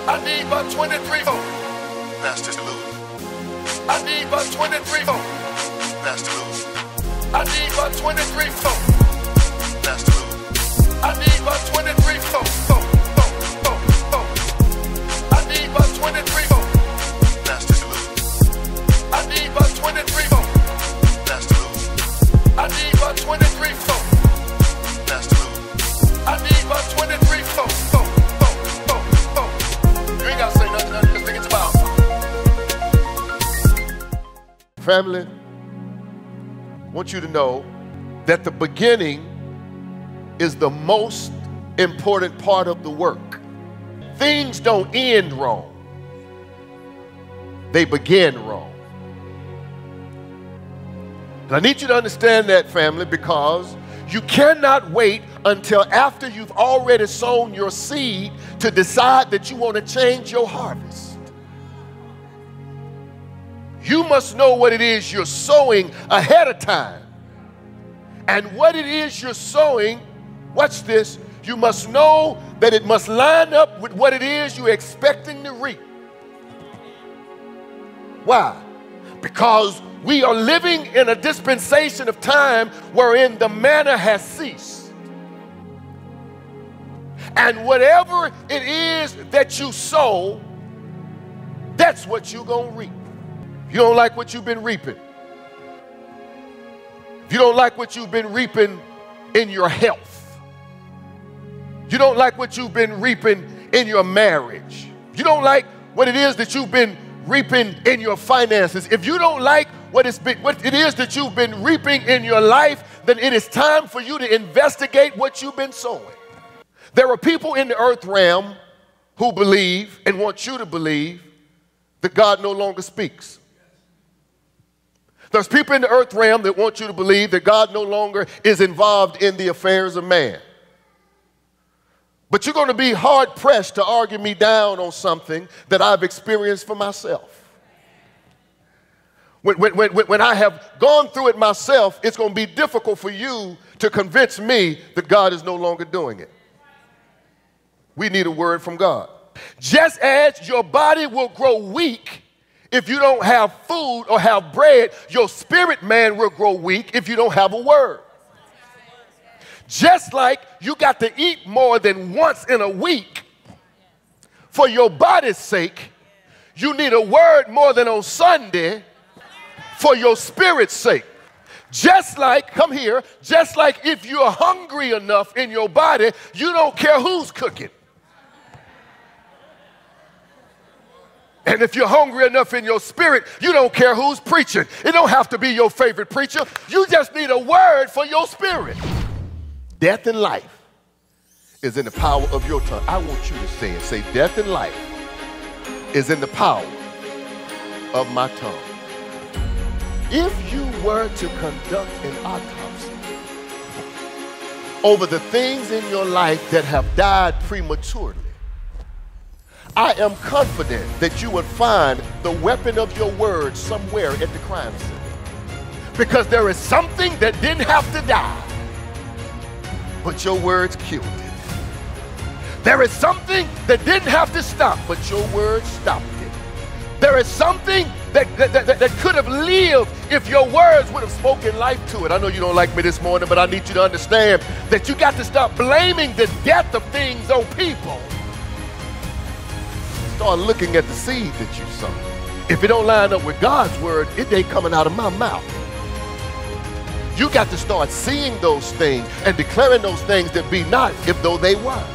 I need about 23 votes. Pastor Lou. I need about 23 votes. Pastor Lou. I need about 23 votes. Pastor Lou. I need about 23 votes. I need about 23 votes. Pastor Lou. I need about 23 votes. Pastor Lou. I need about 23 votes. Pastor Lou. I need about 23 votes. You ain't gotta say nothing, just think it's about. Family, I want you to know that the beginning is the most important part of the work. Things don't end wrong. They begin wrong. And I need you to understand that, family, because you cannot wait until after you've already sown your seed to decide that you want to change your harvest. You must know what it is you're sowing ahead of time. And what it is you're sowing, watch this, you must know that it must line up with what it is you're expecting to reap. Why? Because we are living in a dispensation of time wherein the manna has ceased. And whatever it is that you sow, that's what you're going to reap. If you don't like what you've been reaping, if you don't like what you've been reaping in your health, you don't like what you've been reaping in your marriage, you don't like what it is that you've been reaping in your finances, if you don't like what it is that you've been reaping in your life, then it is time for you to investigate what you've been sowing. There are people in the earth realm who believe and want you to believe that God no longer speaks. There's people in the earth realm that want you to believe that God no longer is involved in the affairs of man. But you're going to be hard-pressed to argue me down on something that I've experienced for myself. When I have gone through it myself, it's going to be difficult for you to convince me that God is no longer doing it. We need a word from God. Just as your body will grow weak if you don't have food or have bread, your spirit man will grow weak if you don't have a word. Just like you got to eat more than once in a week for your body's sake, you need a word more than on Sunday for your spirit's sake. Just like, come here, just like if you're hungry enough in your body, you don't care who's cooking. And if you're hungry enough in your spirit, you don't care who's preaching. It don't have to be your favorite preacher. You just need a word for your spirit. Death and life is in the power of your tongue. I want you to say it. Say, death and life is in the power of my tongue. If you were to conduct an autopsy over the things in your life that have died prematurely, I am confident that you would find the weapon of your words somewhere at the crime scene. Because there is something that didn't have to die, but your words killed it. There is something that didn't have to stop, but your words stopped it. There is something that could have lived if your words would have spoken life to it. I know you don't like me this morning, but I need you to understand that you got to stop blaming the death of things on people. Start looking at the seed that you sow. If it don't line up with God's word, it ain't coming out of my mouth. You got to start seeing those things and declaring those things that be not if though they were.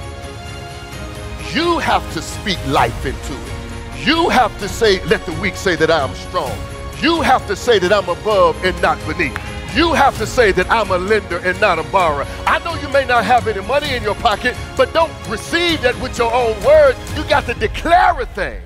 You have to speak life into it. You have to say, let the weak say that I am strong. You have to say that I'm above and not beneath. You have to say that I'm a lender and not a borrower. I know you may not have any money in your pocket, but don't receive that with your own words. You got to declare a thing.